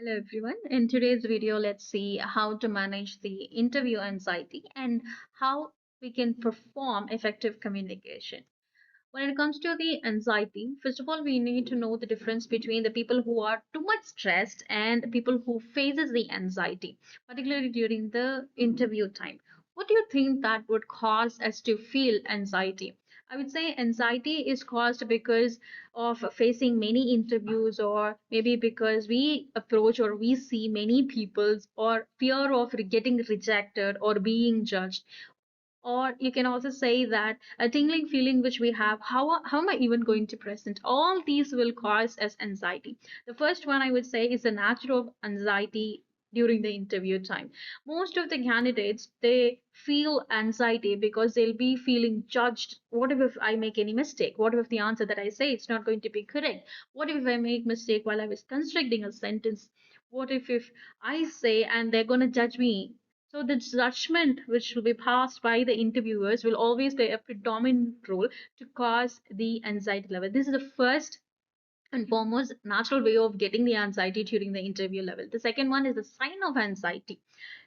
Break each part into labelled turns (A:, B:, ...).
A: Hello everyone. In today's video, let's see how to manage the interview anxiety and how we can perform effective communication. When it comes to the anxiety, first of all, we need to know the difference between the people who are too much stressed and people who faces the anxiety, particularly during the interview time. What do you think that would cause us to feel anxiety? I would say anxiety is caused because of facing many interviews, or maybe because we approach or we see many people's, or fear of getting rejected or being judged. Or you can also say that a tingling feeling which we have, how am I even going to present? All these will cause us anxiety. The first one I would say is the natural anxiety during the interview time. Most of the candidates, they feel anxiety because they'll be feeling judged. What if I make any mistake? What if the answer that I say is not going to be correct? What if I make mistake while I was constructing a sentence? What if I say and they're going to judge me? So the judgment which will be passed by the interviewers will always play a predominant role to cause the anxiety level. This is the first and foremost natural way of getting the anxiety during the interview level. The second one is the sign of anxiety.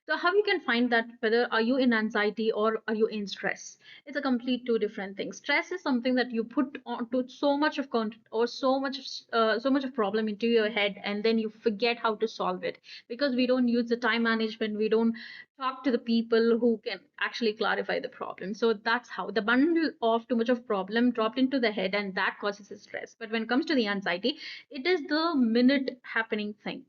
A: So how you can find that whether are you in anxiety or are you in stress? It's a complete two different things. Stress is something that you put onto so much of content or so much of problem into your head, and then you forget how to solve it because we don't use the time management. We don't talk to the people who can actually clarify the problem. So that's how the bundle of too much of problem dropped into the head, and that causes the stress. But when it comes to the anxiety, it is the minute happening thing.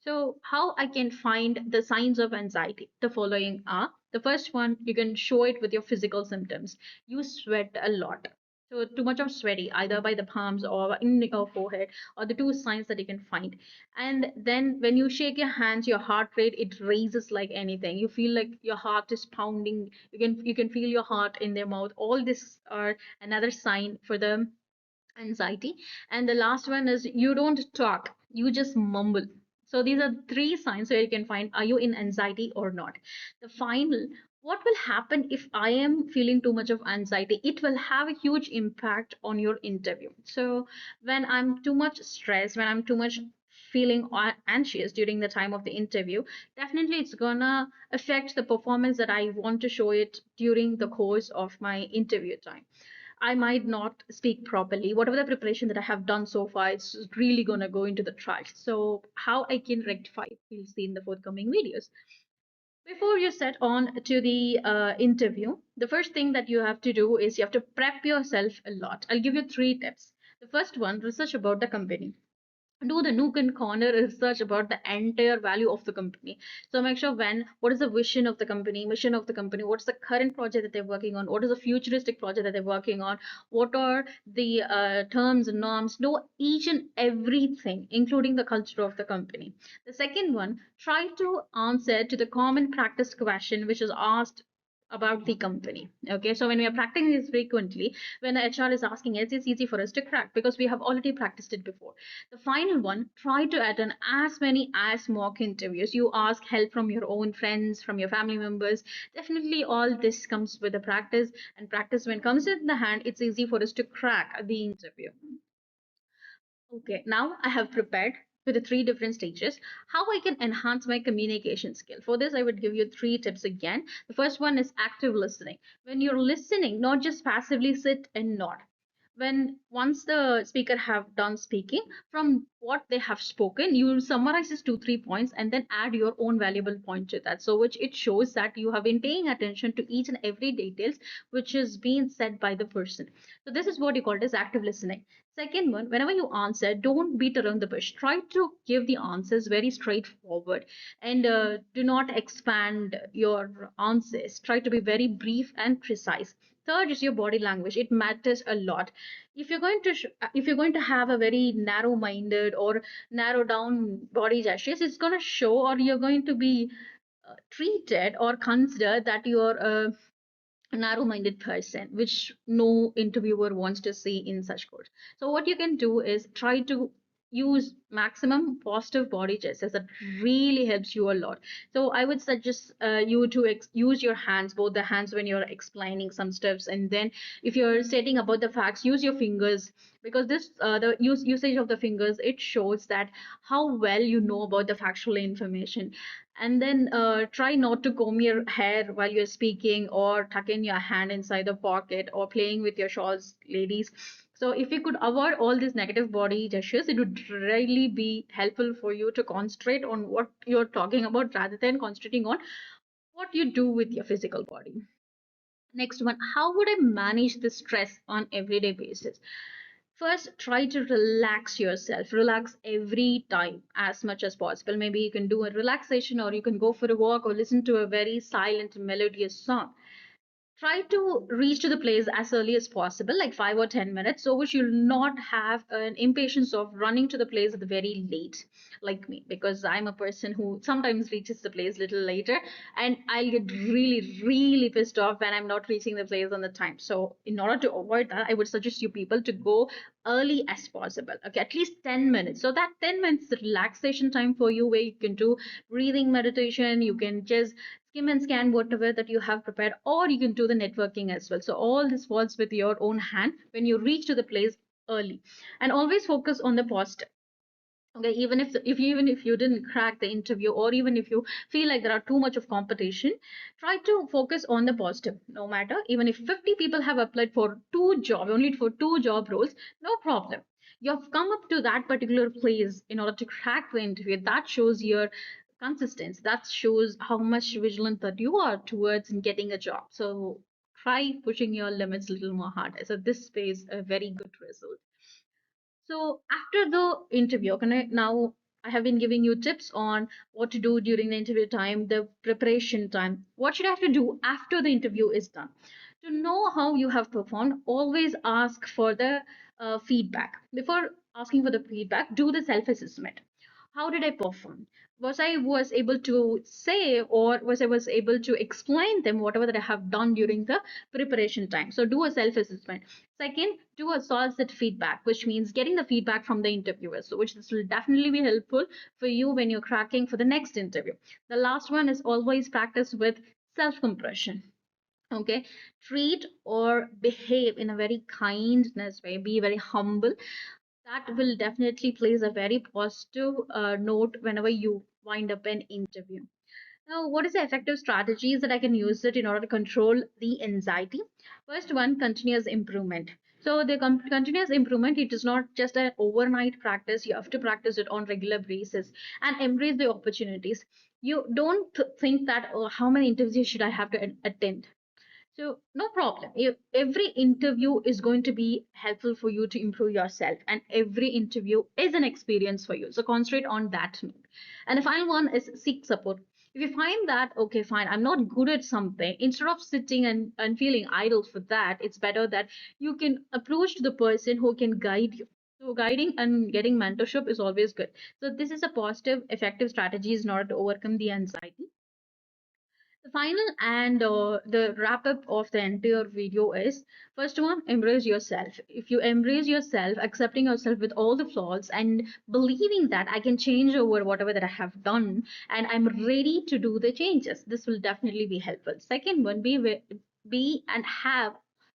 A: So, how I can find the signs of anxiety? The following are: the first one, you can show it with your physical symptoms. You sweat a lot. So, too much of sweaty, either by the palms or in your forehead, or the two signs that you can find. And then, when you shake your hands, your heart rate it raises like anything. You feel like your heart is pounding. You can feel your heart in their mouth. All this are another sign for the anxiety. And the last one is you don't talk, you just mumble. So these are three signs where you can find are you in anxiety or not. The final, what will happen if I am feeling too much of anxiety? It will have a huge impact on your interview. So when I'm too much stressed, when I'm too much feeling anxious during the time of the interview, definitely it's gonna affect the performance that I want to show it during the course of my interview time. I might not speak properly. Whatever the preparation that I have done so far, it's really going to go into the trash. So, how I can rectify it, we'll see in the forthcoming videos. Before you set on to the interview, the first thing that you have to do is you have to prep yourself a lot. I'll give you three tips. The first one, research about the company. Do the nook and corner research about the entire value of the company. So make sure when what is the vision of the company, mission of the company, what's the current project that they're working on, what is the futuristic project that they're working on, what are the terms and norms. Know each and everything, including the culture of the company. The second one, try to answer to the common practice question which is asked about the company. Okay, so when we are practicing this frequently, when the HR is asking us, it's easy for us to crack because we have already practiced it before. The final one, try to attend as many as mock interviews. You ask help from your own friends, from your family members. Definitely, all this comes with the practice, and practice when comes in the hand, it's easy for us to crack the interview. Okay, now I have prepared for the three different stages how I can enhance my communication skill. For this, I would give you three tips again. The first one is active listening. When you're listening, not just passively sit and nod. When once the speaker have done speaking, from what they have spoken, you will summarize these two, 3 points and then add your own valuable point to that. So which it shows that you have been paying attention to each and every details which is being said by the person. So this is what you call it as active listening. Second one, whenever you answer, don't beat around the bush. Try to give the answers very straightforward and do not expand your answers. Try to be very brief and precise. Third is your body language. It matters a lot. If you're going to have a very narrow-minded or narrow down body gestures, it's going to show, or you're going to be treated or considered that you're a narrow-minded person, which no interviewer wants to see in such course. So what you can do is try to use maximum positive body gestures. That really helps you a lot. So I would suggest you to use your hands, both the hands, when you're explaining some steps, and then if you're stating about the facts, use your fingers, because this the usage of the fingers, it shows that how well you know about the factual information. And then try not to comb your hair while you're speaking, or tuck in your hand inside the pocket, or playing with your shawls, ladies. So if you could avoid all these negative body gestures, it would really be helpful for you to concentrate on what you're talking about rather than concentrating on what you do with your physical body. Next one, how would I manage the stress on everyday basis? First, try to relax yourself. Relax every time as much as possible. Maybe you can do a relaxation, or you can go for a walk, or listen to a very silent melodious song. Try to reach to the place as early as possible, like 5 or 10 minutes, so which you'll not have an impatience of running to the place at the very late, like me, because I'm a person who sometimes reaches the place little later, and I'll get really, really pissed off when I'm not reaching the place on the time. So, in order to avoid that, I would suggest you people to go early as possible. Okay, at least 10 minutes. So that 10 minutes is relaxation time for you, where you can do breathing meditation, you can just skim and scan whatever that you have prepared, or you can do the networking as well. So all this falls with your own hand when you reach to the place early. And always focus on the positive. Okay, even if you didn't crack the interview, or even if you feel like there are too much of competition, try to focus on the positive. No matter, even if 50 people have applied for only for two job roles, no problem. You have come up to that particular place in order to crack the interview. That shows your consistency. That shows how much vigilant that you are towards getting a job. So try pushing your limits a little more harder. So this pays a very good result. So after the interview, now I have been giving you tips on what to do during the interview time, the preparation time. What should I have to do after the interview is done? To know how you have performed, always ask for the feedback. Before asking for the feedback, do the self-assessment. How did I perform? Was able to say, or was able to explain them whatever that I have done during the preparation time? So do a self-assessment. Second, do a solicit feedback, which means getting the feedback from the interviewers. So which this will definitely be helpful for you when you're cracking for the next interview. The last one is always practice with self-compression. Okay, treat or behave in a very kindness way, be very humble. That will definitely plays a very positive note whenever you wind up an interview. Now, what is the effective strategies that I can use it in order to control the anxiety? First one, continuous improvement. So the continuous improvement, it is not just an overnight practice. You have to practice it on regular basis and embrace the opportunities. You don't think that, oh, how many interviews should I have to attend? So no problem. Every interview is going to be helpful for you to improve yourself, and every interview is an experience for you. So concentrate on that note. And the final one is seek support. If you find that, okay, fine, I'm not good at something, instead of sitting and feeling idle for that, it's better that you can approach the person who can guide you. So guiding and getting mentorship is always good. So this is a positive, effective strategy in order to overcome the anxiety. The final and the wrap up of the entire video is, first one, embrace yourself. If you embrace yourself, accepting yourself with all the flaws and believing that I can change over whatever that I have done and I'm ready to do the changes, this will definitely be helpful. Second one, be and have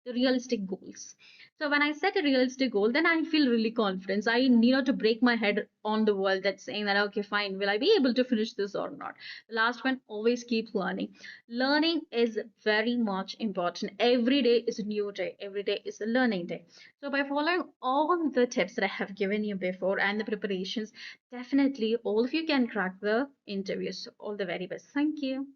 A: the realistic goals. So when I set a realistic goal, then I feel really confident. I need not to break my head on the wall that's saying that, okay, fine, will I be able to finish this or not? The last one, always keep learning. Learning is very much important. Every day is a new day. Every day is a learning day. So by following all the tips that I have given you before and the preparations, definitely all of you can crack the interviews. All the very best. Thank you.